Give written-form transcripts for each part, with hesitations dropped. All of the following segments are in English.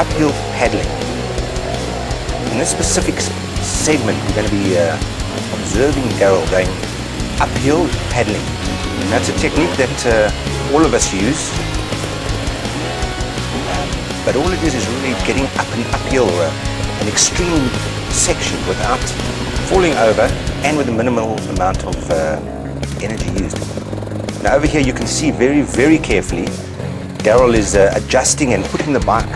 uphill paddling. In this specific segment, we're going to be observing Daryl going uphill paddling. And that's a technique that all of us use, but all it is really getting up and uphill an extreme section without falling over and with a minimal amount of energy used. Now over here you can see very, very carefully Daryl is adjusting and putting the bike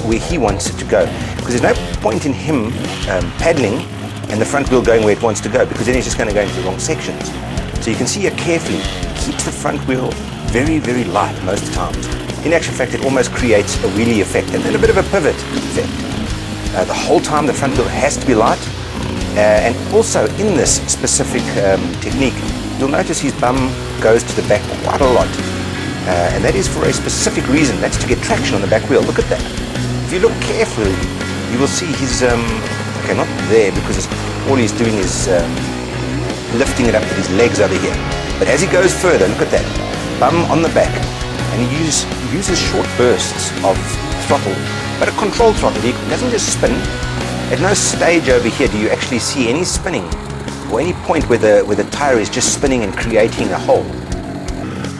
where he wants it to go, because there's no point in him paddling and the front wheel going where it wants to go, because then he's just going to go into the wrong sections. So you can see here carefully, he keeps the front wheel very, very light most times. In actual fact, it almost creates a wheelie effect and then a bit of a pivot effect. The whole time the front wheel has to be light, and also in this specific technique, you'll notice his bum goes to the back quite a lot, and that is for a specific reason. That's to get traction on the back wheel. Look at that. If you look carefully, you will see he's okay, not there, because all he's doing is lifting it up with his legs over here. But as he goes further, look at that, bum on the back, and he uses short bursts of throttle, but a controlled throttle. He doesn't just spin. At no stage over here do you actually see any spinning, or any point where the tire is just spinning and creating a hole.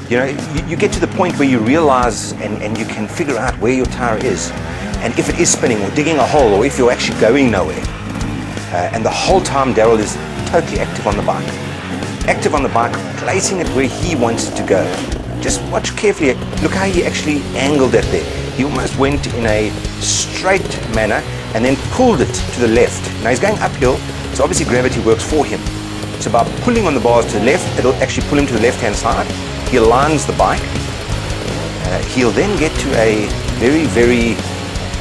You know, you get to the point where you realize and you can figure out where your tire is, and if it is spinning or digging a hole, or if you're actually going nowhere. And the whole time Daryl is totally active on the bike. Active on the bike, placing it where he wants it to go. Just watch carefully. Look how he actually angled it there. He almost went in a straight manner and then pulled it to the left. Now he's going uphill, so obviously gravity works for him. So by pulling on the bars to the left, it'll actually pull him to the left-hand side. He aligns the bike. He'll then get to a very, very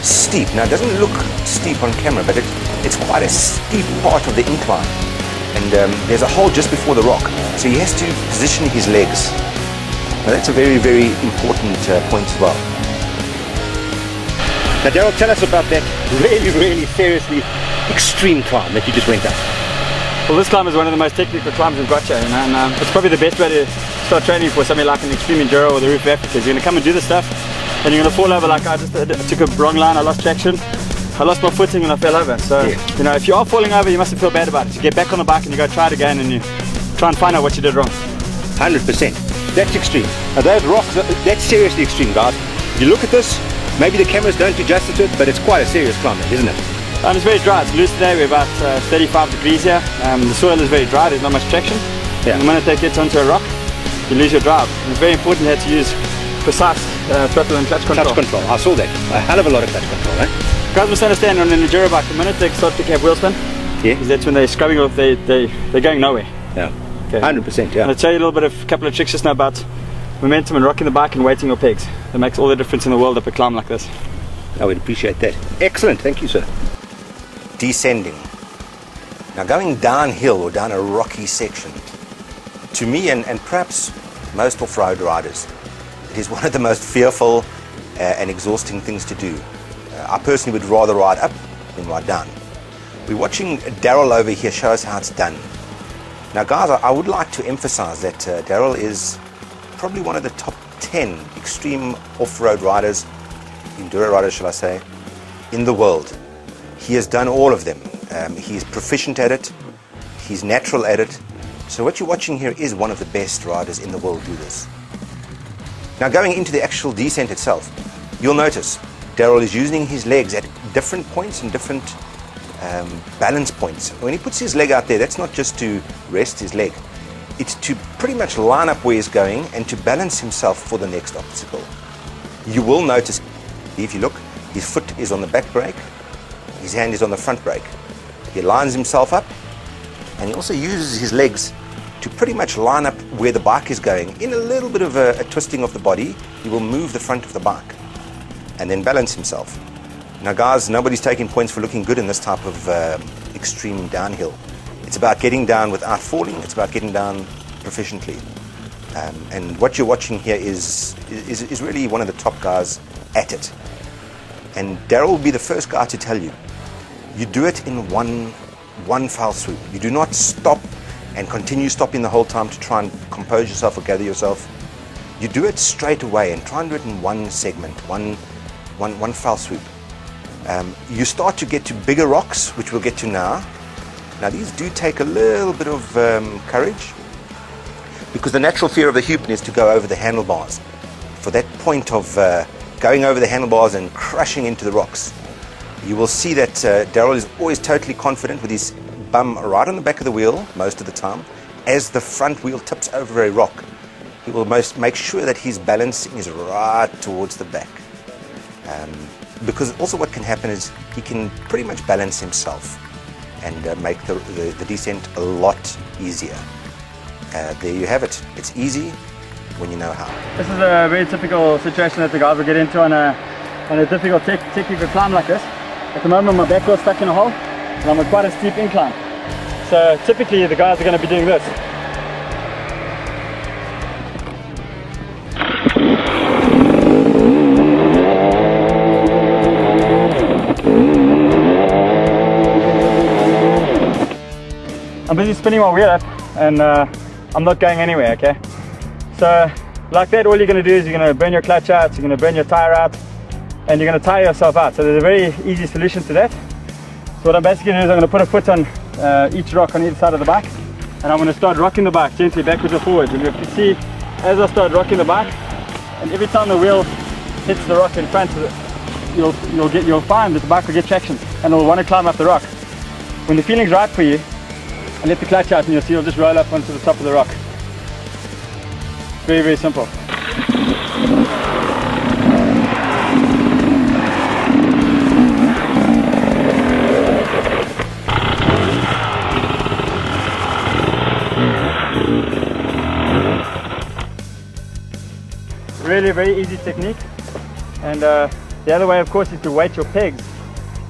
steep. Now it doesn't look steep on camera, but it's quite a steep part of the incline. And there's a hole just before the rock, so he has to position his legs. Now that's a very, very important point as well. Now Daryl, tell us about that really, really seriously extreme climb that you just went up. Well, this climb is one of the most technical climbs in Rocka, and it's probably the best way to start training for something like an extreme enduro or the roof of Africa. You're going to come and do this stuff, and you're going to fall over. Like I took a wrong line, I lost traction, I lost my footing and I fell over. So, yeah, you know, if you are falling over, you mustn't feel bad about it. You get back on the bike and you go try it again, and you try and find out what you did wrong. 100%. That's extreme. Now those rocks, that's seriously extreme, guys. If you look at this, maybe the cameras don't do justice to it, but it's quite a serious climb, isn't it? And it's very dry. It's loose today. We're about 35 degrees here. The soil is very dry. There's not much traction. Yeah. The minute that gets onto a rock, you lose your drive. And it's very important here to use precise throttle and clutch control. Clutch control. I saw that. A hell of a lot of clutch control, eh? Guys must understand, on an enduro bike, the minute they start picking up wheel spin, yeah, is that's when they're scrubbing off. They're going nowhere. Yeah. Okay. 100%. Yeah. I'll tell you a little bit of a couple of tricks just now about momentum and rocking the bike and weighting your pegs. That makes all the difference in the world up a climb like this. I would appreciate that. Excellent. Thank you, sir. Descending. Now going downhill or down a rocky section, to me and perhaps most off-road riders, it is one of the most fearful and exhausting things to do. I personally would rather ride up than ride down. We're watching Daryl over here show us how it's done. Now guys, I would like to emphasize that Daryl is probably one of the top 10 extreme off-road riders, enduro riders shall I say, in the world. He has done all of them. He's proficient at it, he's natural at it. So what you're watching here is one of the best riders in the world do this. Now going into the actual descent itself, you'll notice Daryl is using his legs at different points and different balance points. When he puts his leg out there, that's not just to rest his leg. It's to pretty much line up where he's going and to balance himself for the next obstacle. You will notice, if you look, his foot is on the back brake, his hand is on the front brake. He lines himself up, and he also uses his legs to pretty much line up where the bike is going. In a little bit of a twisting of the body, he will move the front of the bike and then balance himself. Now guys, nobody's taking points for looking good in this type of extreme downhill. It's about getting down without falling. It's about getting down proficiently. And what you're watching here is really one of the top guys at it. And Daryl will be the first guy to tell you, you do it in one foul swoop. You do not stop and continue stopping the whole time to try and compose yourself or gather yourself. You do it straight away and try and do it in one segment, one one foul swoop. You start to get to bigger rocks, which we'll get to now. Now these do take a little bit of courage, because the natural fear of the Hupen is to go over the handlebars. For that point of going over the handlebars and crushing into the rocks, you will see that Daryl is always totally confident with his bum right on the back of the wheel most of the time. As the front wheel tips over a rock, he will make sure that his balancing is right towards the back. Because also what can happen is he can pretty much balance himself and make the descent a lot easier. There you have it. It's easy when you know how. This is a very typical situation that the guys will get into on a difficult technical climb like this. At the moment my back wheel's stuck in a hole and I'm on quite a steep incline. So typically the guys are going to be doing this. I'm busy spinning my wheel up and I'm not going anywhere, okay? So like that, all you're going to do is you're going to burn your clutch out, you're going to burn your tire out, and you're going to tire yourself out. So there's a very easy solution to that. So what I'm basically doing is I'm going to put a foot on each rock on either side of the bike, and I'm going to start rocking the bike gently backwards or forwards. And you can see as I start rocking the bike, and every time the wheel hits the rock in front, you'll find that the bike will get traction and it'll want to climb up the rock. When the feeling's right for you, and let the clutch out, and you'll see it'll just roll up onto the top of the rock. Very, very simple. Really very easy technique. And the other way of course is to weight your pegs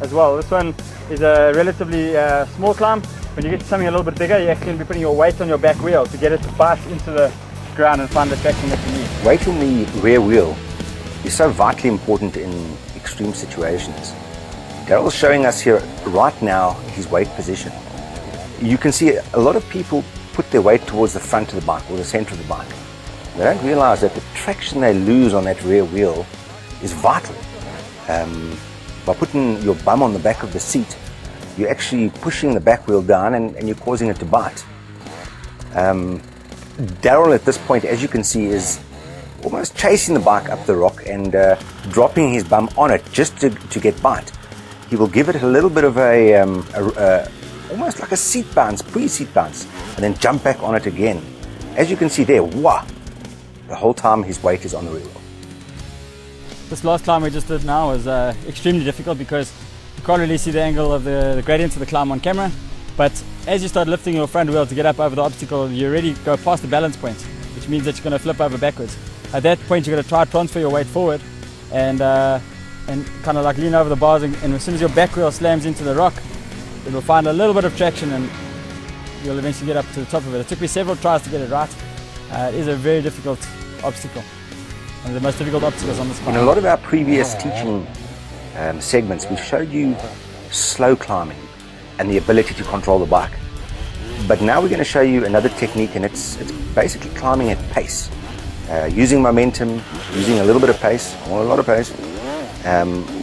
as well. This one is a relatively small climb. When you get to something a little bit bigger, you're actually going to be putting your weight on your back wheel to get it to bite into the ground and find the traction that you need. Weight on the rear wheel is so vitally important in extreme situations. Daryl's showing us here right now his weight position. You can see a lot of people put their weight towards the front of the bike or the center of the bike. They don't realize that the traction they lose on that rear wheel is vital. By putting your bum on the back of the seat, you're actually pushing the back wheel down and you're causing it to bite. Daryl at this point, as you can see, is almost chasing the bike up the rock and dropping his bum on it just to get bite. He will give it a little bit of almost like a seat bounce, pre-seat bounce, and then jump back on it again. As you can see there, wah! The whole time his weight is on the rear wheel. This last climb we just did now was extremely difficult because you can't really see the angle of the gradient of the climb on camera, but as you start lifting your front wheel to get up over the obstacle, you already go past the balance point, which means that you're going to flip over backwards. At that point you're going to try to transfer your weight forward and kind of like lean over the bars, and as soon as your back wheel slams into the rock, it will find a little bit of traction and you'll eventually get up to the top of it. It took me several tries to get it right. It is a very difficult obstacle, one of the most difficult obstacles on this climb. In a lot of our previous teaching segments, we showed you slow climbing and the ability to control the bike. But now we're going to show you another technique, and it's basically climbing at pace. Using momentum, using a little bit of pace, or a lot of pace,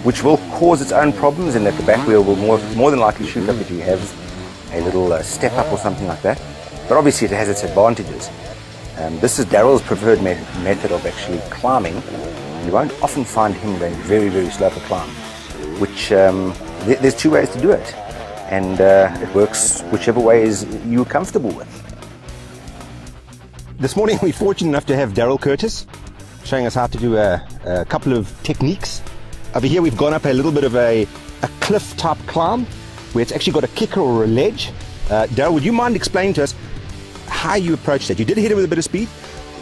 which will cause its own problems in that the back wheel will more than likely shoot up if you have a little step up or something like that. But obviously it has its advantages. This is Daryl's preferred method of actually climbing. You won't often find him going very, very slow for climb, which there's two ways to do it, and it works whichever way is you're comfortable with. This morning we're fortunate enough to have Daryl Curtis showing us how to do a couple of techniques. Over here we've gone up a little bit of a cliff type climb where it's actually got a kicker or a ledge. Daryl, would you mind explaining to us how you approach that? You did hit it with a bit of speed.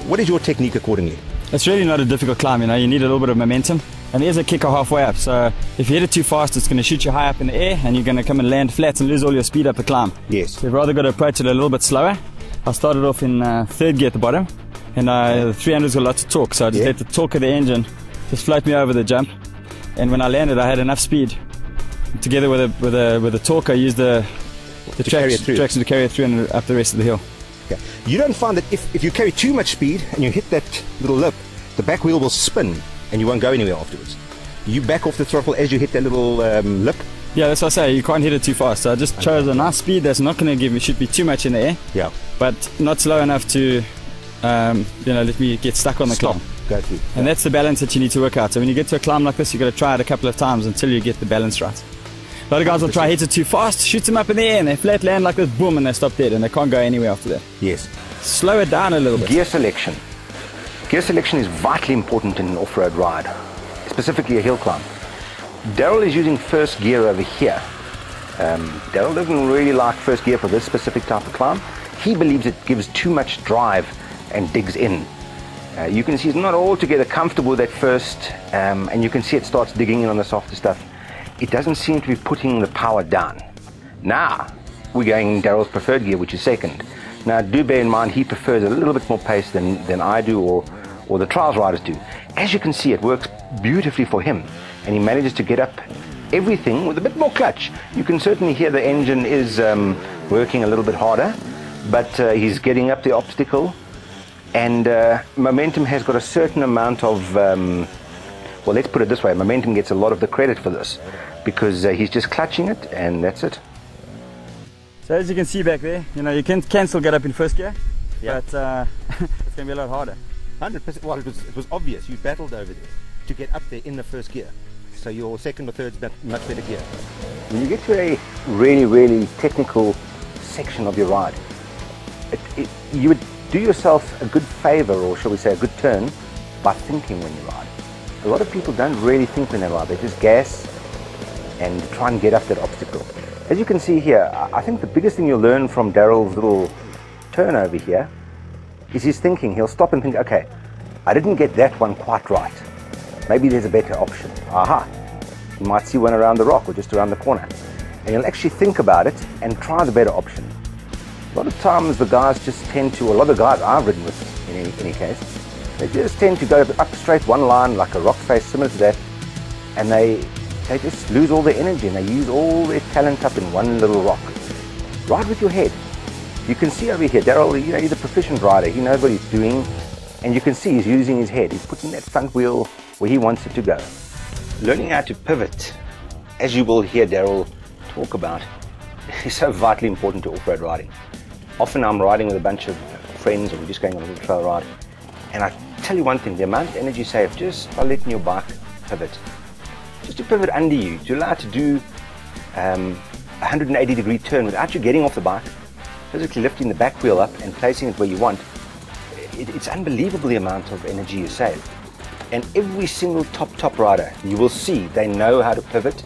What is your technique accordingly? It's really not a difficult climb, you know. You need a little bit of momentum, and there's a kicker halfway up, so if you hit it too fast it's going to shoot you high up in the air and you're going to come and land flat and lose all your speed up the climb. Yes. So you've rather got to approach it a little bit slower. I started off in third gear at the bottom, and the 300's got lots of torque, so I just let the torque of the engine just float me over the jump, and when I landed I had enough speed. Together with the torque I used the traction to carry it through and up the rest of the hill. Okay. You don't find that if you carry too much speed and you hit that little lip, the back wheel will spin and you won't go anywhere afterwards? You back off the throttle as you hit that little lip. Yeah, that's what I say. You can't hit it too fast. So I just chose a nice speed that's not going to give me, should be too much in the air. Yeah. But not slow enough to, you know, let me get stuck on the climb. Go through. And that's the balance that you need to work out. So when you get to a climb like this, you've got to try it a couple of times until you get the balance right. A lot of guys will try hit it too fast, shoot them up in the air, and they flat land like this, boom, and they stop dead, and they can't go anywhere after that. Yes. Slow it down a little bit. Gear selection. Gear selection is vitally important in an off-road ride, specifically a hill climb. Daryl is using first gear over here. Daryl doesn't really like first gear for this specific type of climb. He believes it gives too much drive and digs in. You can see he's not altogether comfortable with that first, and you can see it starts digging in on the softer stuff. It doesn't seem to be putting the power down. Now, we're going Daryl's preferred gear, which is second. Now, do bear in mind, he prefers a little bit more pace than I do, or the trials riders do. As you can see, it works beautifully for him, and he manages to get up everything with a bit more clutch. You can certainly hear the engine is working a little bit harder, but he's getting up the obstacle, and Momentum has got a certain amount of, well, let's put it this way, Momentum gets a lot of the credit for this, because he's just clutching it, and that's it. So as you can see back there, you know, you can still get up in first gear, yeah. But it's going to be a lot harder. 100%. Well, it was obvious. You battled over there to get up there in the first gear. So your second or third is much better gear. When you get to a really, really technical section of your ride, you would do yourself a good favor, or shall we say a good turn, by thinking when you ride. A lot of people don't really think when they ride. They just gas and try and get up that obstacle. As you can see here, I think the biggest thing you'll learn from Daryl's little turn over here is his thinking. He'll stop and think, okay, I didn't get that one quite right. Maybe there's a better option. Aha! You might see one around the rock or just around the corner. And you'll actually think about it and try the better option. A lot of times the guys just tend to, a lot of the guys I've ridden with in any case, they just tend to go up straight one line like a rock face similar to that, and they just lose all their energy and they use all their talent up in one little rock. Ride with your head. You can see over here, Daryl, you know, he's a proficient rider. He knows what he's doing, and you can see he's using his head. He's putting that front wheel where he wants it to go. Learning how to pivot, as you will hear Daryl talk about, is so vitally important to off-road riding. Often I'm riding with a bunch of friends, or we're just going on a little trail ride, and I tell you one thing, the amount of energy saved just by letting your bike pivot, just to pivot under you, to allow it to do a 180-degree turn without you getting off the bike, physically lifting the back wheel up and placing it where you want. It's unbelievable the amount of energy you save. And every single top rider, you will see, they know how to pivot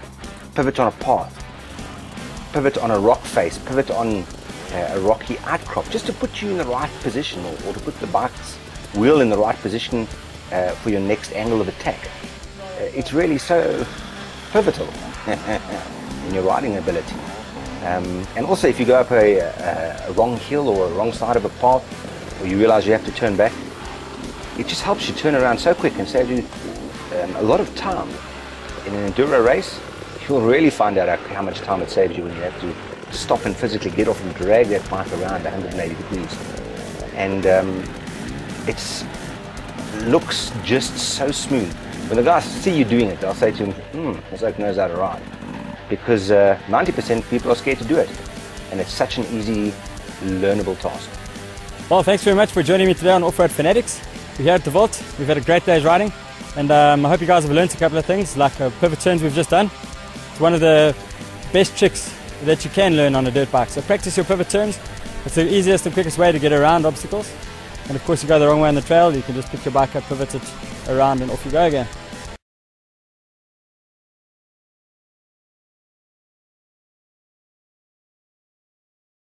on a path, pivot on a rock face, pivot on a rocky outcrop, just to put you in the right position, or to put the bike's wheel in the right position for your next angle of attack. It's really so pivotal in your riding ability. And also, if you go up a wrong hill or a wrong side of a path, or you realize you have to turn back, it just helps you turn around so quick and saves you a lot of time. In an enduro race, you'll really find out how much time it saves you when you have to stop and physically get off and drag that bike around 180 degrees. And it looks just so smooth. When the guys see you doing it, they'll say to him, this bloke knows how to ride. Because 90% of people are scared to do it. And it's such an easy, learnable task. Well, thanks very much for joining me today on Off-Road Fanatics. We're here at the Vault. We've had a great day's riding. And I hope you guys have learned a couple of things, like pivot turns we've just done. It's one of the best tricks that you can learn on a dirt bike. So practice your pivot turns. It's the easiest and quickest way to get around obstacles. And of course, you go the wrong way on the trail, you can just pick your bike up, pivot it around, and off you go again.